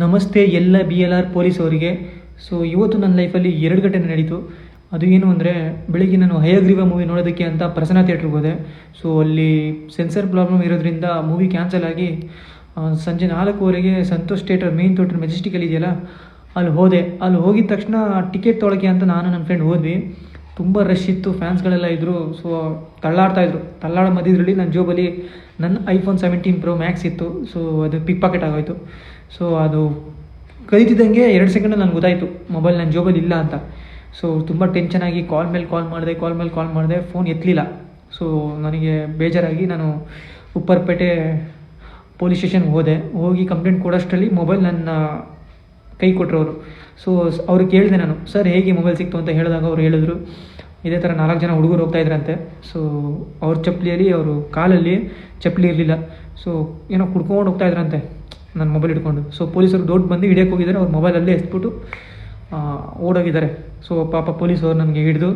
ನಮಸ್ತೆ ಎಲ್ಲ BLR police ಅವರಿಗೆ. ಸೊ ಇವತ್ತು ನನ್ನ ಲೈಫಲ್ಲಿ 2 ಘಟನೆ ನಡೀತು. ಅದು ಏನು ಅಂದರೆ, ಬೆಳಿಗ್ಗೆ ನಾನು ಹಯಗ್ರೀವ ಮೂವಿ ನೋಡೋದಕ್ಕೆ ಅಂತ ಪ್ರಸನ್ನ ಥಿಯೇಟ್ರಿಗೆ ಹೋದೆ. ಸೊ ಅಲ್ಲಿ ಸೆನ್ಸರ್ ಪ್ರಾಬ್ಲಮ್ ಇರೋದ್ರಿಂದ ಮೂವಿ ಕ್ಯಾನ್ಸಲ್ ಆಗಿ ಸಂಜೆ 4:15ಗೆ ಸಂತೋಷ್ ಥಿಯೇಟರ್ ಮೇನ್ ಥಿಯೇಟರ್ ಮೆಜೆಸ್ಟಿಕಲ್ಲಿ ಇದೆಯಲ್ಲ, ಅಲ್ಲಿ ಹೋದೆ. ಅಲ್ಲಿ ಹೋಗಿದ ತಕ್ಷಣ ಟಿಕೆಟ್ ತೊಗೊಳಕ್ಕೆ ಅಂತ ನಾನು ನನ್ನ ಫ್ರೆಂಡ್ ಹೋದ್ವಿ. ತುಂಬ ರಶ್ ಇತ್ತು, ಫ್ಯಾನ್ಸ್ಗಳೆಲ್ಲ ಇದ್ದರು. ಸೊ ತಳ್ಳಾಡೋ ಮಧ್ಯದಲ್ಲಿ ನನ್ನ ಜೋಬಲ್ಲಿ ನನ್ನ iPhone 17 Pro Max ಇತ್ತು. ಸೊ ಅದು ಪಿಕ್ ಪಾಕೆಟ್ ಆಗೋಯಿತು. ಸೊ ಅದು ಕದೀತಿದ್ದಂಗೆ 2 ಸೆಕೆಂಡಲ್ಲಿ ನನಗೆ ಗೊತ್ತಾಯಿತು ಮೊಬೈಲ್ ನನ್ನ ಜೋಬಲ್ಲಿ ಇಲ್ಲ ಅಂತ. ಸೊ ತುಂಬ ಟೆನ್ಷನಾಗಿ ಕಾಲ್ ಮೇಲೆ ಕಾಲ್ ಮಾಡಿದೆ, ಫೋನ್ ಎತ್ತಲಿಲ್ಲ. ಸೊ ನನಗೆ ಬೇಜಾರಾಗಿ ನಾನು ಉಪ್ಪರ್ಪೇಟೆ ಪೊಲೀಸ್ ಸ್ಟೇಷನ್ಗೆ ಹೋಗಿ ಕಂಪ್ಲೇಂಟ್ ಕೊಡೋಷ್ಟರಲ್ಲಿ ಮೊಬೈಲ್ ನನ್ನ ಕೈ ಕೊಟ್ಟರು ಅವರು. ಸೊ ಅವ್ರಿಗೆ ಕೇಳಿದೆ ನಾನು, ಸರ್ ಹೇಗೆ ಮೊಬೈಲ್ ಸಿಕ್ತು ಅಂತ ಹೇಳಿದಾಗ ಅವ್ರು ಹೇಳಿದ್ರು, ಇದೇ ಥರ 4 ಜನ ಹುಡುಗರು ಹೋಗ್ತಾಯಿದ್ರಂತೆ. ಸೊ ಅವ್ರ ಚಪ್ಪಲಿಯಲ್ಲಿ, ಅವರು ಕಾಲಲ್ಲಿ ಚಪ್ಪಲಿ ಇರಲಿಲ್ಲ. ಸೊ ಏನೋ ಕುಡ್ಕೊಂಡು ಹೋಗ್ತಾಯಿದ್ರಂತೆ ನನ್ನ ಮೊಬೈಲ್ ಹಿಡ್ಕೊಂಡು. ಸೊ ಪೊಲೀಸರು ಬಂದು ಹಿಡಿಯೋಕ್ಕೆ ಹೋಗಿದ್ದಾರೆ. ಅವ್ರ ಮೊಬೈಲಲ್ಲೇ ಎಸ್ಬಿಟ್ಟು ಓಡೋಗಿದ್ದಾರೆ. ಸೊ ಪಾಪ ಪೊಲೀಸವ್ರು ನನಗೆ ಹಿಡಿದು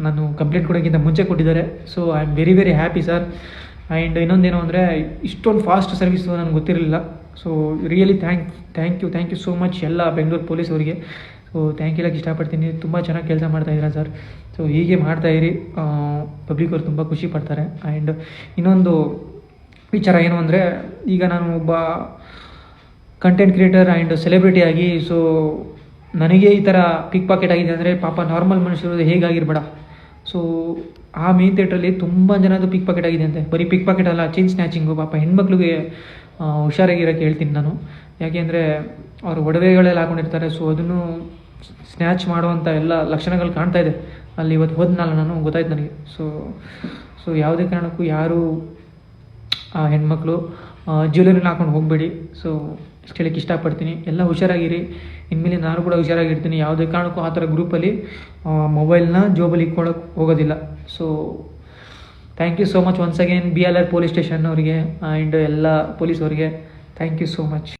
ನಾನು ಕಂಪ್ಲೇಂಟ್ ಕೊಡೋಕ್ಕಿಂತ ಮುಂಚೆ ಕೊಟ್ಟಿದ್ದಾರೆ. So I am very very happy sir. And ಇನ್ನೊಂದೇನು ಅಂದರೆ, ಇಷ್ಟೊಂದು ಫಾಸ್ಟ್ ಸರ್ವಿಸು ನನಗೆ ಗೊತ್ತಿರಲಿಲ್ಲ. So really thank you so much ಎಲ್ಲ ಬೆಂಗಳೂರು ಪೊಲೀಸವರಿಗೆ. ಸೊ ಥ್ಯಾಂಕ್ ಯು ಹೇಳಕ್ಕೆ ಇಷ್ಟಪಡ್ತೀನಿ. ತುಂಬ ಚೆನ್ನಾಗಿ ಕೆಲಸ ಮಾಡ್ತಾಯಿದ್ದೀರಾ ಸರ್. ಸೊ ಹೀಗೆ ಮಾಡ್ತಾಯಿರಿ, ಪಬ್ಲಿಕವ್ರು ತುಂಬ ಖುಷಿ ಪಡ್ತಾರೆ. ಆ್ಯಂಡ್ ಇನ್ನೊಂದು ವಿಚಾರ ಏನು ಅಂದರೆ, ಈಗ ನಾನು ಒಬ್ಬ ಕಂಟೆಂಟ್ ಕ್ರಿಯೇಟರ್ ಆ್ಯಂಡ್ ಸೆಲೆಬ್ರಿಟಿ ಆಗಿ, ಸೊ ನನಗೆ ಈ ಥರ ಪಿಕ್ ಪಾಕೆಟ್ ಆಗಿದೆ ಅಂದರೆ, ಪಾಪ ನಾರ್ಮಲ್ ಮನುಷ್ಯರು ಹೇಗಾಗಿರ್ಬೇಡ. ಸೊ ಆ ಮೇನ್ ಥಿಯೇಟ್ರಲ್ಲಿ ತುಂಬ ಜನದ್ದು ಪಿಕ್ ಪಾಕೆಟ್ ಆಗಿದೆ ಅಂತೆ. ಬರೀ ಪಿಕ್ ಪಾಕೆಟ್ ಅಲ್ಲ, ಚೈನ್ ಸ್ನ್ಯಾಚಿಂಗು. ಪಾಪ ಹೆಣ್ಮಕ್ಳಿಗೆ ಹುಷಾರಾಗಿರೋಕ್ಕೆ ಹೇಳ್ತೀನಿ ನಾನು. ಯಾಕೆಂದರೆ ಅವರು ಒಡವೆಗಳೆಲ್ಲ ಹಾಕೊಂಡಿರ್ತಾರೆ. ಸೊ ಅದನ್ನು ಸ್ನ್ಯಾಚ್ ಮಾಡುವಂಥ ಎಲ್ಲ ಲಕ್ಷಣಗಳು ಕಾಣ್ತಾ ಇದೆ ಅಲ್ಲಿ. ಇವತ್ತು ಹೋದ್ನಲ್ಲ ನಾನು, ಗೊತ್ತಾಯ್ತು ನನಗೆ. ಸೊ ಯಾವುದೇ ಕಾರಣಕ್ಕೂ ಯಾರು ಆ ಹೆಣ್ಮಕ್ಳು ಜ್ಯುವೆಲರಿನ ಹಾಕೊಂಡು ಹೋಗಬೇಡಿ. ಸೊ ಇಷ್ಟು ಹೇಳಕ್ಕೆ ಇಷ್ಟಪಡ್ತೀನಿ. ಎಲ್ಲ ಹುಷಾರಾಗಿರಿ. ಇನ್ಮೇಲೆ ನಾನು ಕೂಡ ಹುಷಾರಾಗಿರ್ತೀನಿ. ಯಾವುದೇ ಕಾರಣಕ್ಕೂ ಆ ಥರ ಗ್ರೂಪಲ್ಲಿ ಮೊಬೈಲ್ನ ಜೋಬಲ್ಲಿ ಇಟ್ಕೊಳ್ಳೋಕೆ ಹೋಗೋದಿಲ್ಲ. So thank you so much once again BLR police station ಅವರಿಗೆ ಆ್ಯಂಡ್ ಎಲ್ಲ ಪೊಲೀಸವರಿಗೆ ಥ್ಯಾಂಕ್ ಯು ಸೋ ಮಚ್.